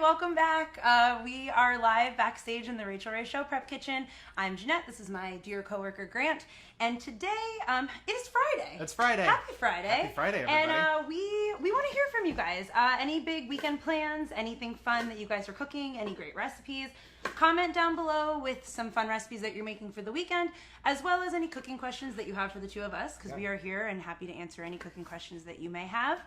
welcome back. We are live backstage in the Rachael Ray Show Prep Kitchen. I'm Jeanette. This is my dear coworker Grant, and today it is Friday. It's Friday. Happy Friday. Happy Friday, everybody. And we want to hear from you guys. Any big weekend plans? Anything fun that you guys are cooking? Any great recipes? Comment down below with some fun recipes that you're making for the weekend, as well as any cooking questions that you have for the two of us, because we are here and happy to answer any cooking questions that you may have.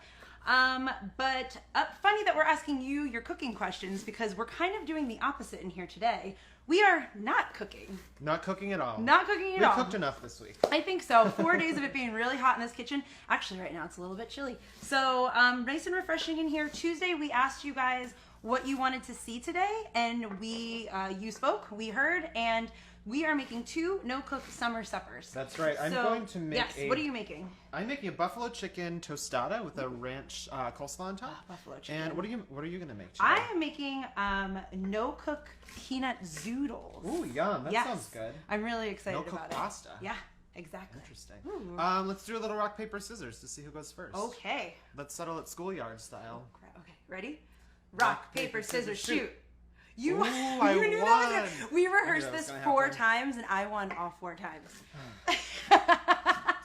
But funny that we're asking you your cooking questions, because we're kind of doing the opposite in here today. We are not cooking. Not cooking at all. Not cooking at all. We cooked enough this week. I think so. 4 days of it being really hot in this kitchen. Actually, right now it's a little bit chilly. So nice and refreshing in here. Tuesday, we asked you guys what you wanted to see today, and you spoke, we heard, and we are making 2 no-cook summer suppers. That's right. I'm going to make what are you making? I'm making a buffalo chicken tostada with a ranch coleslaw on top. Buffalo chicken. And what are you going to make today? I am making no-cook peanut zoodles. Ooh, yum. That sounds good. I'm really excited No-cook about pasta. it. Yeah, exactly. Interesting. Ooh. Let's do a little rock, paper, scissors to see who goes first. Okay. Let's settle it schoolyard style. Oh, crap. Okay, ready? Rock, paper, scissors, shoot. You Ooh, I you knew won. that was good. We rehearsed that was this gonna 4 happen. times, and I won all 4 times.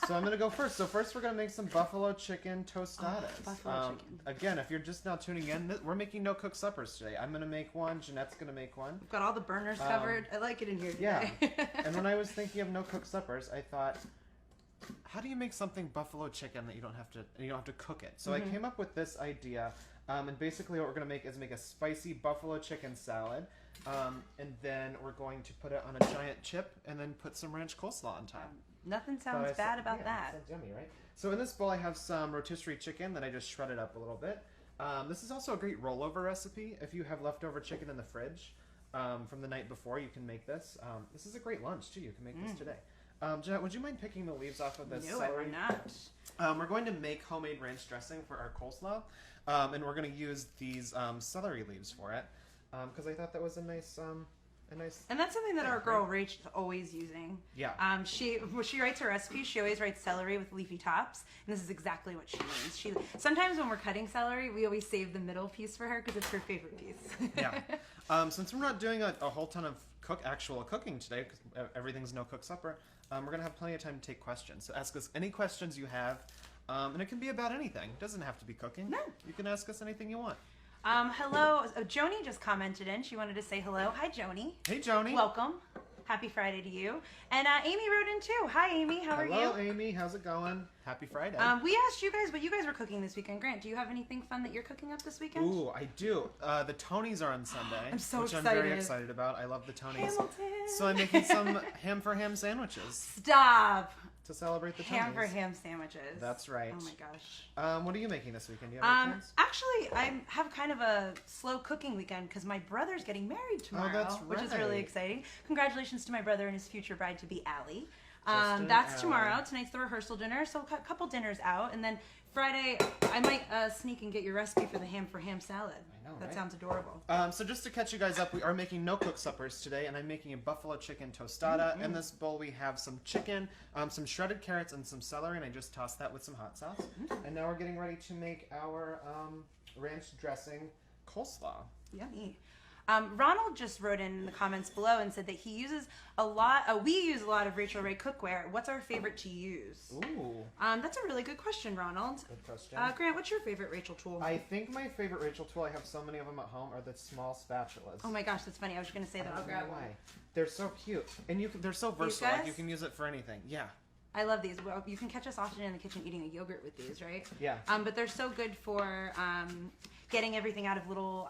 So I'm going to go first. So first we're going to make some buffalo chicken tostadas. Buffalo chicken. Again, if you're just now tuning in, we're making no-cook suppers today. I'm going to make one. Jeanette's going to make one. We've got all the burners covered. I like it in here today. Yeah. And when I was thinking of no-cook suppers, I thought, how do you make something buffalo chicken that you don't have to cook it? So I came up with this idea. And basically what we're going to make is make a spicy buffalo chicken salad. And then we're going to put it on a giant chip and then put some ranch coleslaw on top. Nothing sounds bad about that. Sounds yummy, right? So in this bowl I have some rotisserie chicken that I just shredded up a little bit. This is also a great rollover recipe. If you have leftover chicken in the fridge from the night before, you can make this. This is a great lunch too. You can make this today. Jeanette, would you mind picking the leaves off of this celery? No, I would not. We're going to make homemade ranch dressing for our coleslaw, and we're going to use these celery leaves for it, because I thought that was a nice. And that's something that our girl Rach is always using. Yeah. When she writes her recipes, she always writes celery with leafy tops, and this is exactly what she means. Sometimes when we're cutting celery, we always save the middle piece for her because it's her favorite piece. Yeah. Since we're not doing a whole ton of actual cooking today, because everything's no cook supper, we're gonna have plenty of time to take questions. So ask us any questions you have, and it can be about anything. It doesn't have to be cooking. No. You can ask us anything you want. Hello. Joni just commented in. She wanted to say hello. Hi, Joni. Hey, Joni. Welcome. Happy Friday to you. And Amy wrote in too. Hi, Amy. How are you? Hello, Amy. How's it going? Happy Friday. We asked you guys what you guys were cooking this weekend. Grant, do you have anything fun that you're cooking up this weekend? Ooh, I do. The Tonys are on Sunday. I'm so which excited. I'm very excited about. I love the Tonys. Hamilton. So I'm making some ham for ham sandwiches. Stop. To celebrate the Tonys. Ham for ham sandwiches. That's right. Oh my gosh. What are you making this weekend? Do you have any plans? Actually, I have kind of a slow cooking weekend because my brother's getting married tomorrow, that's which is really exciting. Congratulations to my brother and his future bride-to-be, Allie. Justin, That's tomorrow. Tonight's the rehearsal dinner, so a couple dinners out, and then Friday I might sneak and get your recipe for the ham for ham salad. I know, that right? sounds adorable. So just to catch you guys up, we are making no-cook suppers today, and I'm making a buffalo chicken tostada. In this bowl we have some chicken, some shredded carrots, and some celery, and I just tossed that with some hot sauce. And now we're getting ready to make our ranch dressing coleslaw. Yummy. Ronald just wrote in the comments below and said that he uses a lot, we use a lot of Rachael Ray cookware. What's our favorite to use? Ooh. That's a really good question, Ronald. Good question. Grant, what's your favorite Rachael tool? I think my favorite Rachael tool, I have so many of them at home, are the small spatulas. Oh my gosh, that's funny. I was going to say that. I'll grab one. They're so cute. And they're so versatile. guys? Like, you can use it for anything. Yeah. I love these. Well, you can catch us often in the kitchen eating a yogurt with these, right? Yeah. But they're so good for getting everything out of little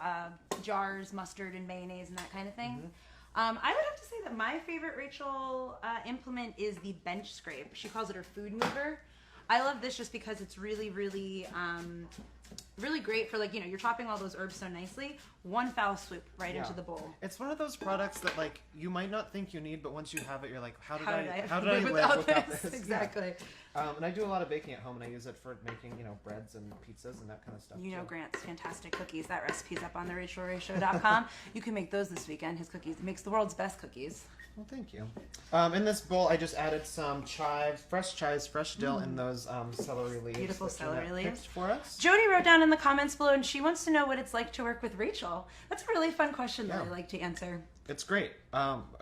jars, mustard and mayonnaise and that kind of thing. I would have to say that my favorite Rachael implement is the bench scrape. She calls it her food mover. I love this just because it's really, really, really great for, like, you know, you're chopping all those herbs so nicely. One foul swoop right into the bowl. It's one of those products that, like, you might not think you need, but once you have it, you're like, how did I live live without this? Exactly. Yeah. And I do a lot of baking at home, and I use it for making, you know, breads and pizzas and that kind of stuff. You know Grant's fantastic cookies. That recipe's up on the RachelRayShow.com. You can make those this weekend. His cookies. He makes the world's best cookies. Well, thank you. In this bowl, I just added some fresh dill, and those celery leaves. Beautiful celery leaves For us. Jody wrote down in the comments below, and she wants to know what it's like to work with Rachel. That's a really fun question that I like to answer. It's great.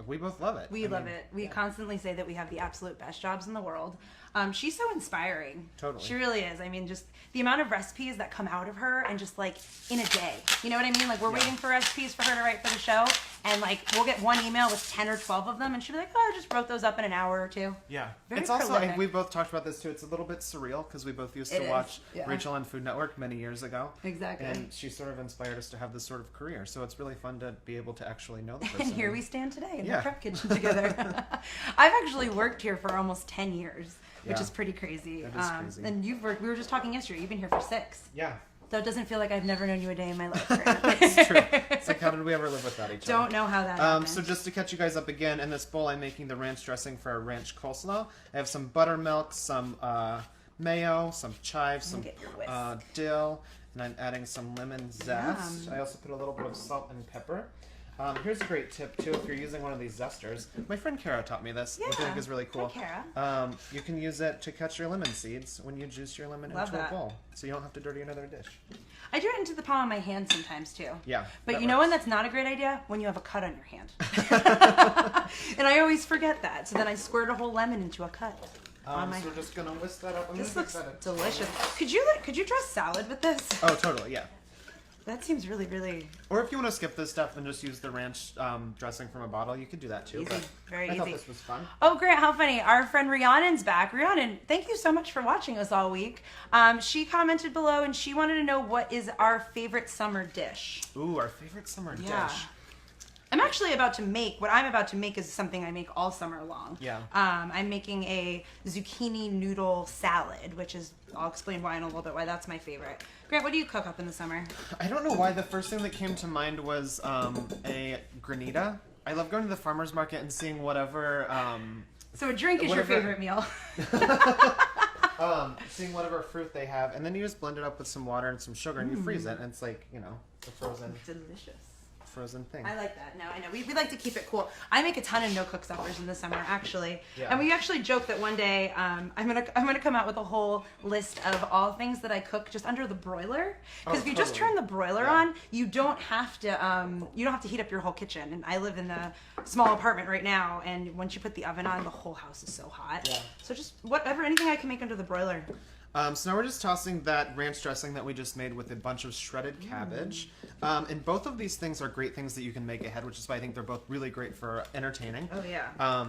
We both love it. We love it. We constantly say that we have the absolute best jobs in the world. She's so inspiring. Totally. She really is. I mean, just the amount of recipes that come out of her and just like in a day. You know what I mean? Like we're waiting for recipes for her to write for the show, and like we'll get one email with 10 or 12 of them, and she'll be like, "Oh, I just wrote those up in an hour or two." Yeah. Very it's also, prolific. we both talked about this too, it's a little bit surreal because we both used to watch Rachael on Food Network many years ago. Exactly. And she sort of inspired us to have this sort of career. So it's really fun to be able to actually know the person. And here we stand today in the prep kitchen together. I've actually worked here for almost 10 years, which is pretty crazy. That is crazy. And you've worked, we were just talking yesterday, you've been here for 6. Yeah. So it doesn't feel like I've never known you a day in my life. Grant. It's true. It's like, how did we ever live without each other? Don't know how that happened. So just to catch you guys up again, in this bowl I'm making the ranch dressing for our ranch coleslaw. I have some buttermilk, some mayo, some chives, some Get your whisk. dill, and I'm adding some lemon zest. I also put a little bit of salt and pepper. Here's a great tip too if you're using one of these zesters. My friend Kara taught me this, which I think is really cool. Hi, Kara. You can use it to catch your lemon seeds when you juice your lemon into a bowl, so you don't have to dirty another dish. I do it into the palm of my hand sometimes too. Yeah. But you know when that's not a great idea? When you have a cut on your hand. And I always forget that. So then I squirt a whole lemon into a cut. On my so we're just gonna whisk that up. This looks delicious. Could you dress salad with this? Oh, totally, yeah. That seems really, really Or if you want to skip this step and just use the ranch dressing from a bottle, you could do that too. easy. But Very I easy. thought this was fun. Oh, Grant, how funny. Our friend Rhiannon's back. Rhiannon, thank you so much for watching us all week. She commented below and she wanted to know what is our favorite summer dish. Ooh, our favorite summer dish. I'm actually about to make, what I'm about to make is something I make all summer long. Yeah. I'm making a zucchini noodle salad, which is, I'll explain why in a little bit, why that's my favorite. Grant, what do you cook up in the summer? I don't know why the first thing that came to mind was a granita. I love going to the farmer's market and seeing whatever... So a drink is your favorite meal. seeing whatever fruit they have, and then you just blend it up with some water and some sugar, and you freeze it, and it's like, you know, the Delicious. frozen thing. I like that. No, I know. We like to keep it cool. I make a ton of no-cook suppers in the summer, actually. Yeah. And we actually joke that one day I'm gonna come out with a whole list of all things that I cook just under the broiler. Because if you just turn the broiler on, you don't have to heat up your whole kitchen. And I live in a small apartment right now, and once you put the oven on, the whole house is so hot. Yeah. So just anything I can make under the broiler. So now we're just tossing that ranch dressing that we just made with a bunch of shredded cabbage. And both of these things are great things that you can make ahead, which is why I think they're both really great for entertaining. Oh, yeah.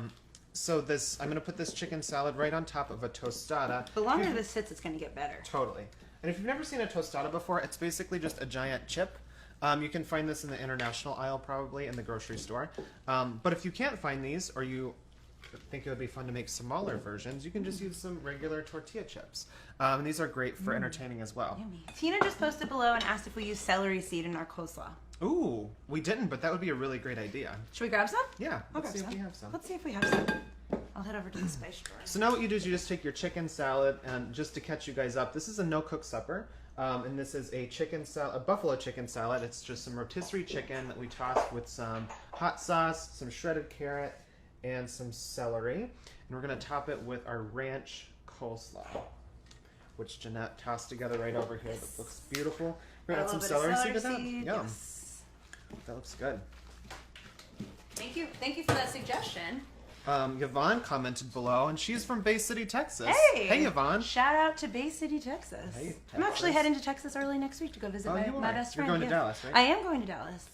So I'm going to put this chicken salad right on top of a tostada. The longer this sits, it's going to get better. Totally. And if you've never seen a tostada before, it's basically just a giant chip. You can find this in the international aisle probably in the grocery store. But if you can't find these, or you think it would be fun to make smaller versions, you can just use some regular tortilla chips. And these are great for entertaining as well. Yummy. Tina just posted below and asked if we use celery seed in our coleslaw. Ooh, we didn't, but that would be a really great idea. Should we grab some? Yeah, let's grab see if some. we have some. Let's see if we have some. I'll head over to the spice drawer. So now what you do is you just take your chicken salad, and just to catch you guys up, this is a no-cook supper. And this is a buffalo chicken salad. It's just some rotisserie chicken that we tossed with some hot sauce, some shredded carrot, and some celery. And we're going to top it with our ranch coleslaw, which Jeanette tossed together right over here. That looks beautiful. We're going to add some celery seed to that. Yum. Yes. That looks good. Thank you. Thank you for that suggestion. Yvonne commented below, and she's from Bay City, Texas. Hey, Yvonne. Shout out to Bay City, Texas. Hey, Texas. I'm actually heading to Texas early next week to go visit my best friend. You're going to Dallas, right? I am going to Dallas.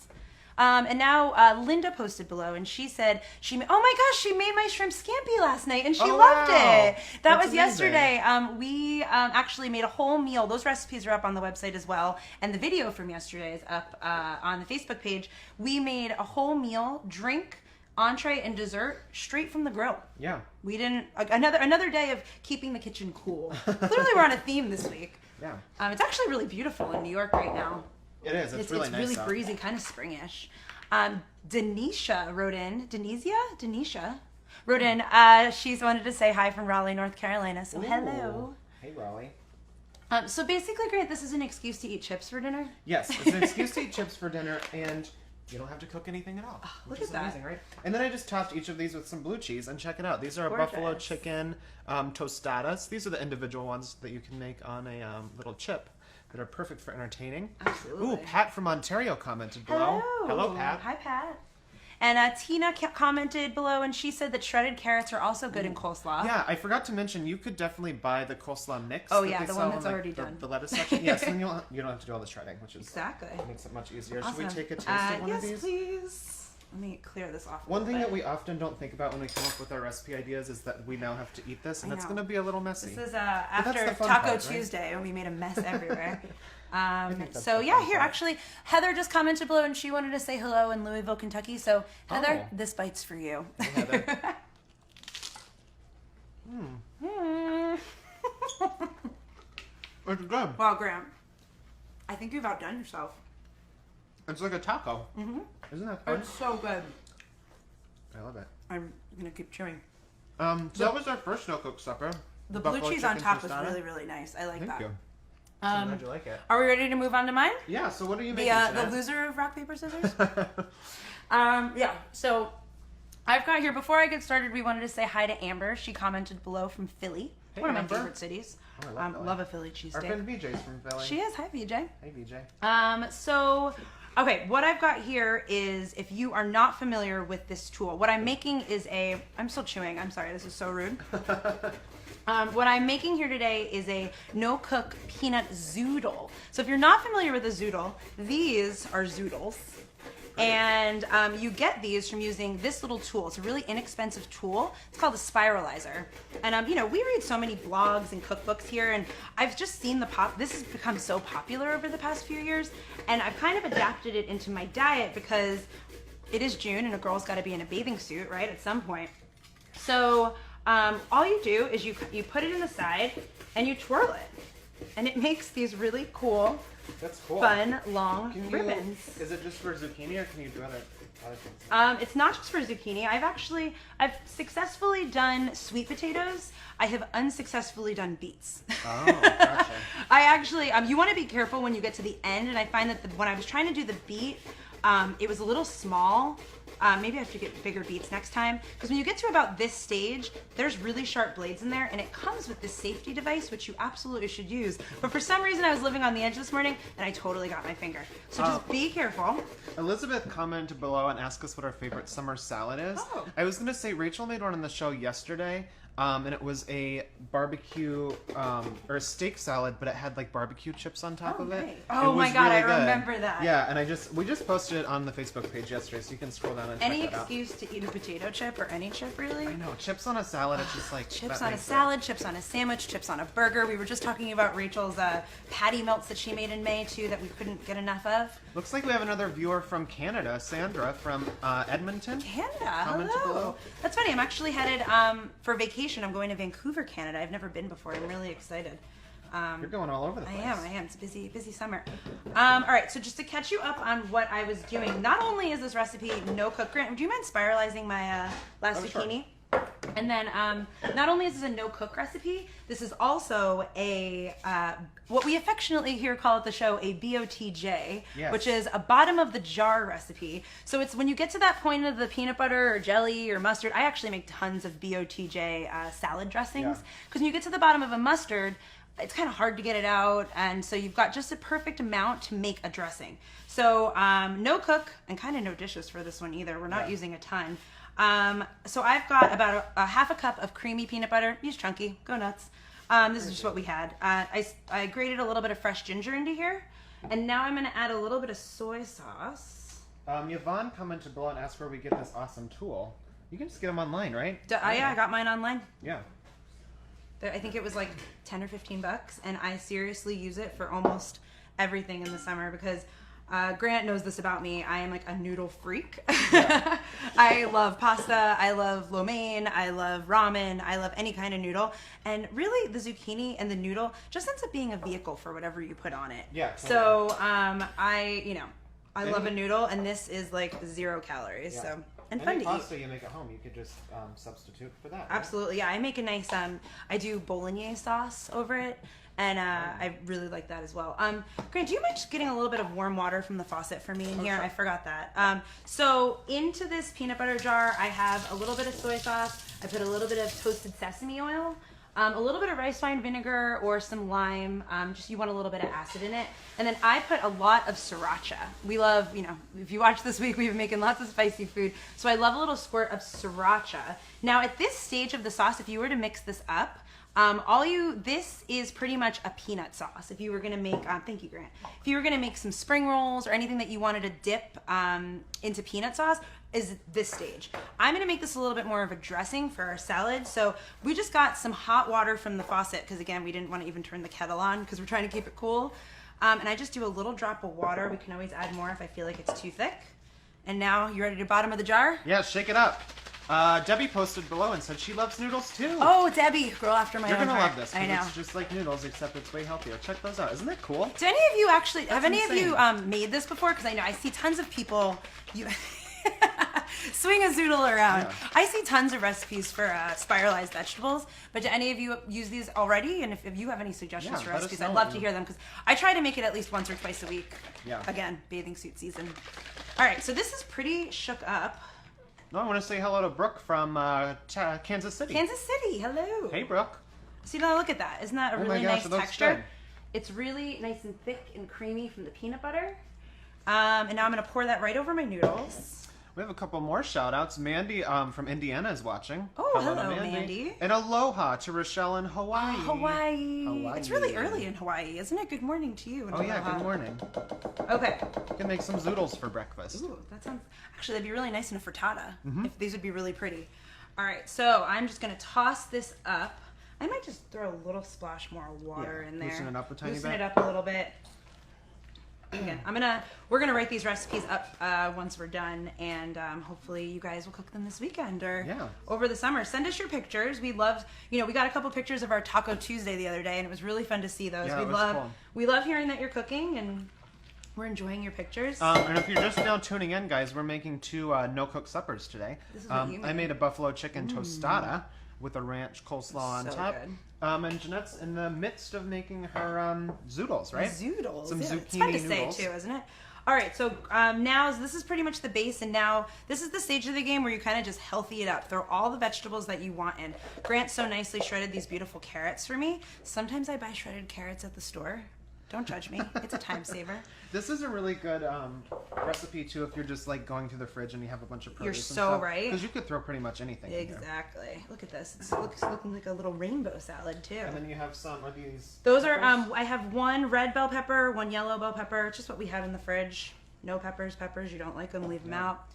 And now Linda posted below, and she said oh my gosh, she made my shrimp scampi last night, and she loved it. That was yesterday. We actually made a whole meal. Those recipes are up on the website as well, and the video from yesterday is up on the Facebook page. We made a whole meal, drink, entree, and dessert straight from the grill. Yeah. We didn't another day of keeping the kitchen cool. Clearly, we're on a theme this week. Yeah. It's actually really beautiful in New York right now. It is. It's really nice. It's really breezy, kind of springish. Denisha wrote in. Denisha wrote in. She's wanted to say hi from Raleigh, North Carolina. So hello. Hey, Raleigh. So basically, Grant, this is an excuse to eat chips for dinner. Yes, it's an excuse to eat chips for dinner, and you don't have to cook anything at all. Look at that. Amazing, right? And then I just topped each of these with some blue cheese, and check it out. These are a buffalo chicken tostadas. These are the individual ones that you can make on a little chip. that are perfect for entertaining. Absolutely. Ooh, Pat from Ontario commented below. Hello, Pat. Hi, Pat. And Tina commented below, and she said that shredded carrots are also good in coleslaw. Yeah, I forgot to mention, you could definitely buy the coleslaw mix. Oh, that yeah, they the sell one that's in, already done. The lettuce section. Yes, and you don't have to do all the shredding, which is Exactly. Makes it much easier. Awesome. Should we take a taste of one of these? Yes, please. Let me clear this off. One thing that we often don't think about when we come up with our recipe ideas is that we now have to eat this, and it's going to be a little messy. This is after Taco part, right? Tuesday, when we made a mess everywhere. So yeah, here actually, Heather just commented below, and she wanted to say hello in Louisville, Kentucky. So Heather, this bite's for you. Heather. It's good. Wow, Grant, I think you've outdone yourself. It's like a taco. Mm-hmm. Isn't that fun? It's so good. I love it. I'm gonna keep chewing. So that was our first no-cook supper. The blue cheese on top was really, really nice. I like that. Thank you. I'm glad you like it. Are we ready to move on to mine? Yeah, so what are you making, The loser of rock, paper, scissors? Yeah, so I've got here, before I get started, we wanted to say hi to Amber. She commented below from Philly, Hey, one of Amber. my favorite cities. Oh, I love Love a Philly cheesesteak. Our friend VJ's from Philly. She is. Hi, VJ. Hey, VJ. So, okay, what I've got here is, if you are not familiar with this tool, what I'm making is I'm still chewing. I'm sorry, this is so rude. What I'm making here today is a no-cook peanut zoodle. So if you're not familiar with a zoodle, these are Zoodles. And you get these from using this little tool. It's a really inexpensive tool. It's called a spiralizer. And you know, we read so many blogs and cookbooks here, and I've just seen this has become so popular over the past few years, and I've kind of adapted it into my diet because it is June and a girl's got to be in a bathing suit, right, at some point. So all you do is you put it in the side and you twirl it, and it makes these really cool, That's cool. fun, long ribbons. Is it just for zucchini, or can you do other things? It's not just for zucchini. I've successfully done sweet potatoes. I have unsuccessfully done beets. Oh, gotcha. I actually, you want to be careful when you get to the end, and I find that when I was trying to do the beet, it was a little small. Maybe I have to get bigger beets next time, because when you get to about this stage, there's really sharp blades in there, and it comes with this safety device, which you absolutely should use. But for some reason, I was living on the edge this morning, and I totally got my finger. So just be careful. Elizabeth commented below and asked us what our favorite summer salad is. Oh. I was going to say Rachel made one on the show yesterday. And it was a barbecue or a steak salad, but it had like barbecue chips on top of it. Nice. Oh my God, I remember that. Yeah, and we just posted it on the Facebook page yesterday, so you can scroll down and check Any that out. excuse to eat a potato chip, or any chip really. I know, chips on a salad, it's just like Chips on a salad, chips on a sandwich, chips on a burger. We were just talking about Rachel's patty melts that she made in May too, that we couldn't get enough of. Looks like we have another viewer from Canada, Sandra from Edmonton. Canada, Commented hello. below. That's funny. I'm actually headed for vacation. I'm going to Vancouver, Canada. I've never been before. I'm really excited. You're going all over the place. I am. It's a busy summer. All right, so just to catch you up on what I was doing, not only is this recipe no-cook, Grant, do you mind spiralizing my last zucchini? Sure. And then not only is this a no-cook recipe, this is also a, what we affectionately here call at the show, a BOTJ, yes, which is a bottom of the jar recipe. So it's when you get to that point of the peanut butter or jelly or mustard, I actually make tons of BOTJ salad dressings, because when you get to the bottom of a mustard, it's kind of hard to get it out, and so you've got just a perfect amount to make a dressing. So no cook, and kind of no dishes for this one either. We're not using a ton. So I've got about a half a cup of creamy peanut butter. Use chunky, go nuts. This is just what we had. I grated a little bit of fresh ginger into here, and now I'm gonna add a little bit of soy sauce. Yvonne commented below and asked where we get this awesome tool. You can just get them online, right? Yeah, I got mine online. Yeah. I think it was like 10 or 15 bucks, and I seriously use it for almost everything in the summer, because Grant knows this about me. I am like a noodle freak. Yeah. I love pasta, I love lo mein, I love ramen, I love any kind of noodle. And really, the zucchini and the noodle just ends up being a vehicle for whatever you put on it. Yeah. Totally. So I love a noodle, and this is like 0 calories. Yeah. So. And fun to eat. Any pasta you make at home, you could just substitute for that. Right? Absolutely, yeah. I make a nice, I do bolognese sauce over it, and I really like that as well. Grant, do you mind just getting a little bit of warm water from the faucet for me in here? Sure. I forgot that. So into this peanut butter jar, I have a little bit of soy sauce. I put a little bit of toasted sesame oil. a little bit of rice wine vinegar or some lime. Just you want a little bit of acid in it. And then I put a lot of sriracha. We love, if you watch this week, we've been making lots of spicy food. So I love a little squirt of sriracha. Now at this stage of the sauce, if you were to mix this up, this is pretty much a peanut sauce. If you were gonna make, thank you, Grant. If you were gonna make some spring rolls or anything that you wanted to dip into peanut sauce, is this stage. I'm gonna make this a little bit more of a dressing for our salad. So we just got some hot water from the faucet because again, we didn't want to even turn the kettle on because we're trying to keep it cool. And I just do a little drop of water. We can always add more if I feel like it's too thick. And now you ready to bottom of the jar? Yeah, shake it up. Debbie posted below and said she loves noodles too. Oh, Debbie, girl after my own heart. You're gonna love this. I know. It's just like noodles, except it's way healthier. Check those out. Isn't that cool? Do any of you actually have any insane. of you made this before? Because I know I see tons of people. Swing a zoodle around. Yeah. I see tons of recipes for spiralized vegetables, but do any of you use these already? And if you have any suggestions for recipes, I'd love to hear them because I try to make it at least once or twice a week. Yeah. Again, bathing suit season. All right, so this is pretty shook up. No, I want to say hello to Brooke from Kansas City. Kansas City, hello. Hey, Brooke. See, now look at that. Isn't that a Oh my really gosh, nice it looks texture? good. It's really nice and thick and creamy from the peanut butter. And now I'm going to pour that right over my noodles. We have a couple more shout outs. Mandy from Indiana is watching. Oh, hello, to Mandy. And aloha to Rachael in Hawaii. Hawaii. It's really early in Hawaii, isn't it? Good morning to you. Oh, yeah, good morning. Okay. You can make some zoodles for breakfast. Ooh, that sounds... Actually, that'd be really nice in a frittata. If these would be really pretty. All right, so I'm just going to toss this up. I might just throw a little splash more water in there. Loosen it up a tiny bit. Loosen it up a little bit. Again, we're gonna write these recipes up once we're done, and hopefully you guys will cook them this weekend or over the summer. Send us your pictures. We loved, we got a couple pictures of our Taco Tuesday the other day, and it was really fun to see those. Yeah, we love hearing that you're cooking, and we're enjoying your pictures. And if you're just now tuning in, guys, we're making 2 no-cook suppers today. This is what you made. I made a buffalo chicken tostada with a ranch coleslaw on top. Good. And Jeanette's in the midst of making her zoodles, right? Zoodles. Some zucchini it's fun to noodles. say too, isn't it? All right, so now this is pretty much the base, and now this is the stage of the game where you kind of just healthy it up. Throw all the vegetables that you want in. Grant so nicely shredded these beautiful carrots for me. Sometimes I buy shredded carrots at the store. Don't judge me. It's a time saver. This is a really good recipe too if you're just like going through the fridge and you have a bunch of produce. You're so right. Because you could throw pretty much anything Exactly. In here. Look at this. It looks looking like a little rainbow salad too. And then you have some of these. Those peppers? I have 1 red bell pepper, 1 yellow bell pepper. It's just what we have in the fridge. No peppers. You don't like them, leave them out.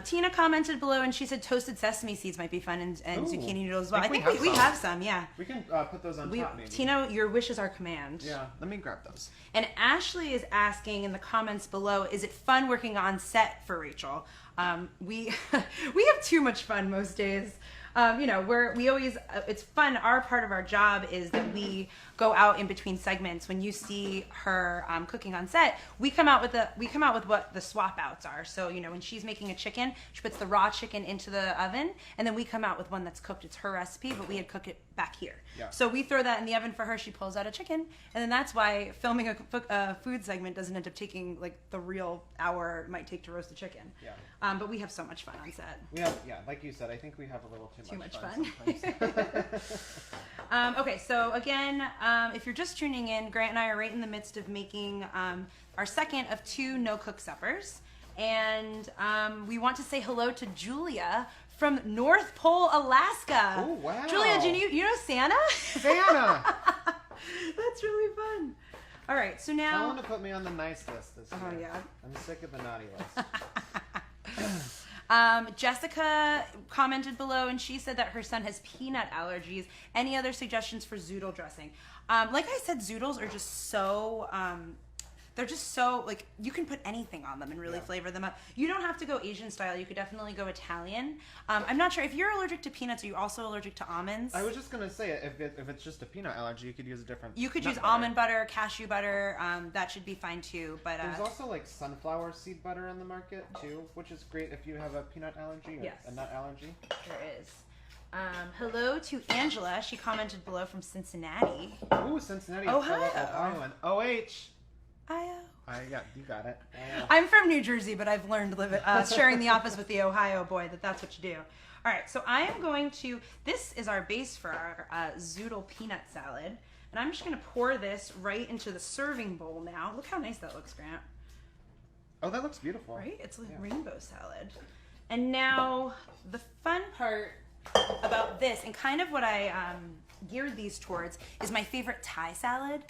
Tina commented below and she said toasted sesame seeds might be fun and zucchini noodles as well. I think we have some, yeah. We can put those on top maybe. Tina, your wish is our command. Yeah, let me grab those. And Ashley is asking in the comments below, is it fun working on set for Rachel? We have too much fun most days. It's fun. Our part of our job is that we go out in between segments. When you see her cooking on set, we come out with what the swap outs are. So when she's making a chicken, she puts the raw chicken into the oven, and then we come out with one that's cooked. It's her recipe, but we had cooked it back here. Yeah. So we throw that in the oven for her. She pulls out a chicken, and then that's why filming a food segment doesn't end up taking like the real hour it might take to roast a chicken. Yeah. But we have so much fun on set. Like you said, I think we have a little Too much fun. Okay, so again, if you're just tuning in, Grant and I are right in the midst of making our second of 2 no-cook suppers. And we want to say hello to Julia from North Pole, Alaska. Oh, wow. Julia, do you know Santa? Santa! That's really fun. All right, so now... Tell them to put me on the nice list this year. Oh, yeah. I'm sick of the naughty list. Jessica commented below and she said that her son has peanut allergies. Any other suggestions for zoodle dressing? Like I said, zoodles are just so they're just so like you can put anything on them and really flavor them up. You don't have to go Asian style. You could definitely go Italian. I'm not sure if you're allergic to peanuts. Are you also allergic to almonds? I was just gonna say if it's just a peanut allergy, you could use a different. You could use almond butter, cashew butter. That should be fine too. But there's also like sunflower seed butter on the market too, which is great if you have a peanut allergy or a nut allergy. There is. Hello to Angela. She commented below from Cincinnati. Ooh, Cincinnati, Ohio, and OH. Yeah, you got it. I'm from New Jersey, but I've learned sharing the office with the Ohio boy that's what you do. All right, so I am going to, this is our base for our Zoodle peanut salad. And I'm just going to pour this right into the serving bowl now. Look how nice that looks, Grant. Oh, that looks beautiful. Right? It's like rainbow salad. And now the fun part about this, and kind of what I geared these towards, is my favorite Thai salad.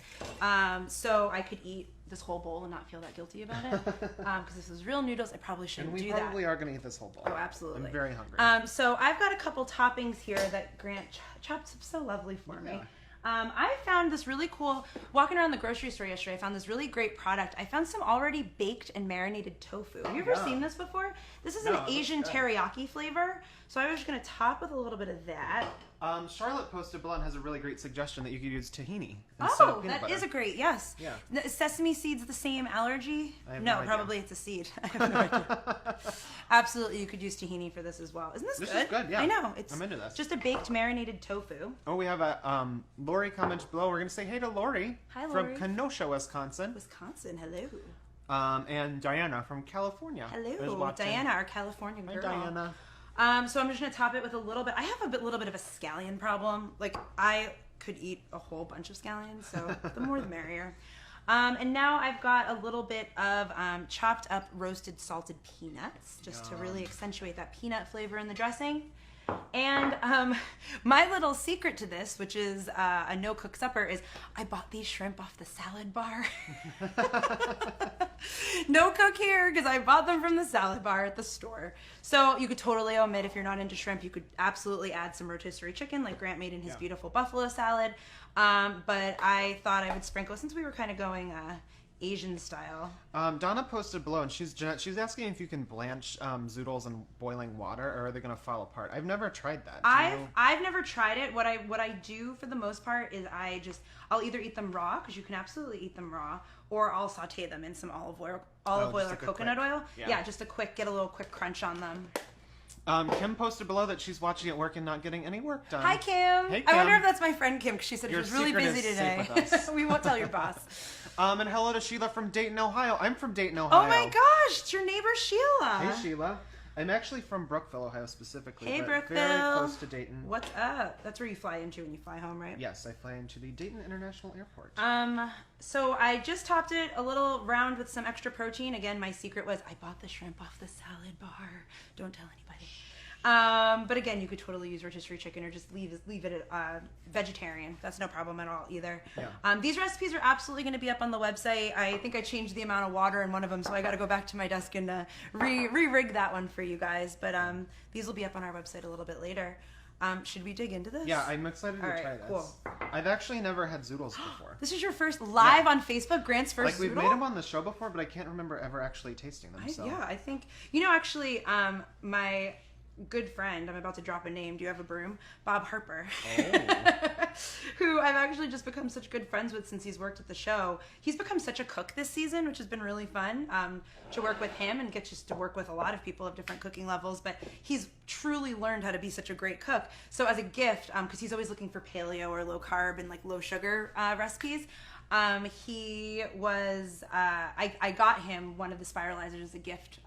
So I could eat this whole bowl and not feel that guilty about it. Because this is real noodles, I probably shouldn't do that. And we probably are going to eat this whole bowl. Oh, absolutely. I'm very hungry. So I've got a couple toppings here that Grant chopped up so lovely for me. I found this really cool, walking around the grocery store yesterday, I found this really great product. I found some already baked and marinated tofu. Have you ever seen this before? This is an Asian teriyaki flavor. So I was just going to top with a little bit of that. Charlotte posted below and has a really great suggestion that you could use tahini instead of peanut butter. Is a great, yes. Yeah. Is sesame seeds the same allergy? I have no, no idea. probably it's a seed. I have no idea. Absolutely, you could use tahini for this as well. Isn't this good? This is good, yeah. I know. I'm into this. Just a baked marinated tofu. Oh, we have a Lori comments below. We're going to say hey to Lori. Hi, Lori. From Kenosha, Wisconsin. Wisconsin, hello. And Diana from California. Hello, Diana, our California girl. Hi, Diana. So I'm just going to top it with a little bit. I have a little bit of a scallion problem. Like, I could eat a whole bunch of scallions, so the more the merrier. And now I've got a little bit of chopped up roasted salted peanuts, just to really accentuate that peanut flavor in the dressing. And my little secret to this, which is a no-cook supper, is I bought these shrimp off the salad bar. No cook here, because I bought them from the salad bar at the store. So you could totally omit, if you're not into shrimp, you could absolutely add some rotisserie chicken like Grant made in his beautiful buffalo salad. But I thought I would sprinkle, since we were kind of going Asian style. Donna posted below, and she's asking if you can blanch zoodles in boiling water, or are they going to fall apart? I've never tried that. I've never tried it. What I do for the most part is I'll either eat them raw, because you can absolutely eat them raw, or I'll saute them in some olive oil or coconut oil. Yeah, just get a little quick crunch on them. Kim posted below that she's watching at work and not getting any work done. Hi, Kim. Hey, Kim. I wonder if that's my friend Kim, because she said Your she was really secret busy is today. safe with us. We won't tell your boss. And hello to Sheila from Dayton, Ohio. I'm from Dayton, Ohio. Oh my gosh, it's your neighbor Sheila. Hey, Sheila. I'm actually from Brookville, Ohio, specifically. Hey, but Brookville. Very close to Dayton. What's up? That's where you fly into when you fly home, right? Yes, I fly into the Dayton International Airport. So I just topped it a little round with some extra protein. Again, my secret was I bought the shrimp off the salad bar. Don't tell anybody. But again, you could totally use rotisserie chicken or just leave it vegetarian. That's no problem at all either. Yeah. These recipes are absolutely going to be up on the website. I think I changed the amount of water in one of them, so I got to go back to my desk and re-rig that one for you guys. But these will be up on our website a little bit later. Should we dig into this? Yeah, I'm excited to try this. Cool. I've actually never had zoodles before. This is your first live on Facebook, Grant's first Like, we've zoodle? made them on the show before, but I can't remember ever actually tasting them. Yeah, I think, actually, my good friend, I'm about to drop a name. Do you have a broom? Bob Harper. Oh. Who I've actually just become such good friends with since he's worked at the show. He's become such a cook this season, which has been really fun to work with him and get just to work with a lot of people of different cooking levels. But he's truly learned how to be such a great cook. So as a gift, because he's always looking for paleo or low carb and like low sugar recipes, he was, I got him one of the spiralizers as a gift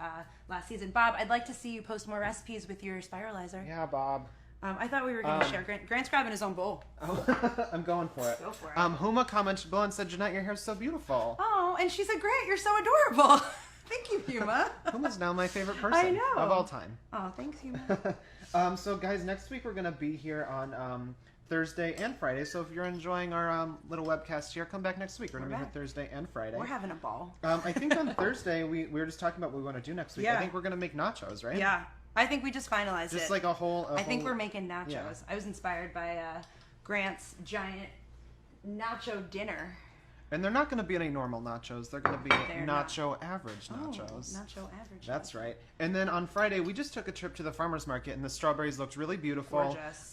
last season. Bob, I'd like to see you post more recipes with your spiralizer. Yeah, Bob. I thought we were going to share. Grant's grabbing his own bowl. Oh, I'm going for it. Go for it. Huma commented below and said, Jeanette, your hair's so beautiful. Oh, and she said, Grant, you're so adorable. Thank you, Huma. Huma's now my favorite person I know. of all time. Oh, thanks, Huma. So, guys, next week we're going to be here on Thursday and Friday. So if you're enjoying our little webcast here, come back next week. We're going to be here Thursday and Friday. We're having a ball. I think on Thursday, we were just talking about what we want to do next week. Yeah. I think we're going to make nachos, right? Yeah. I think we just finalized it. Just like a whole... I think we're making nachos. Yeah. I was inspired by Grant's giant nacho dinner. And they're not going to be any normal nachos. They're going to be average nachos. Nacho average. That's right. And then on Friday, we just took a trip to the farmer's market, and the strawberries looked really beautiful. Gorgeous.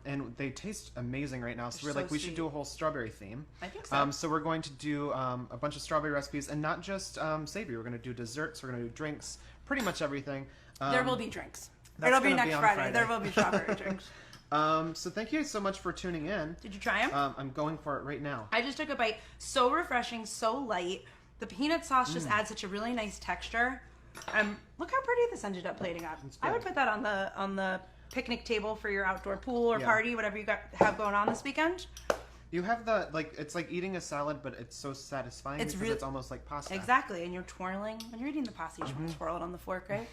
And they taste amazing right now. So we're like, we should do a whole strawberry theme. I think so. So we're going to do a bunch of strawberry recipes, and not just savory. We're going to do desserts. We're going to do drinks. Pretty much everything. There will be drinks. That's It'll be gonna next on Friday. There will be strawberry drinks. So thank you so much for tuning in. Did you try them? I'm going for it right now. I just took a bite. So refreshing, so light. The peanut sauce just adds such a really nice texture. Look how pretty this ended up plating up. I would put that on the picnic table for your outdoor pool or Yeah. party, whatever you have going on this weekend. You have it's like eating a salad, but it's so satisfying because it's almost like pasta. Exactly, and you're twirling. When you're eating the pasta, you should Mm-hmm. twirl it on the fork, right?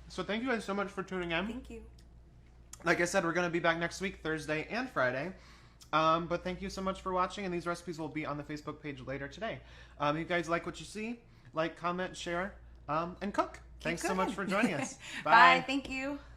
So thank you guys so much for tuning in. Thank you. Like I said, we're going to be back next week, Thursday and Friday. But thank you so much for watching, and these recipes will be on the Facebook page later today. If you guys like what you see, like, comment, share, and cook. Thanks so much for joining us. Bye. Thank you.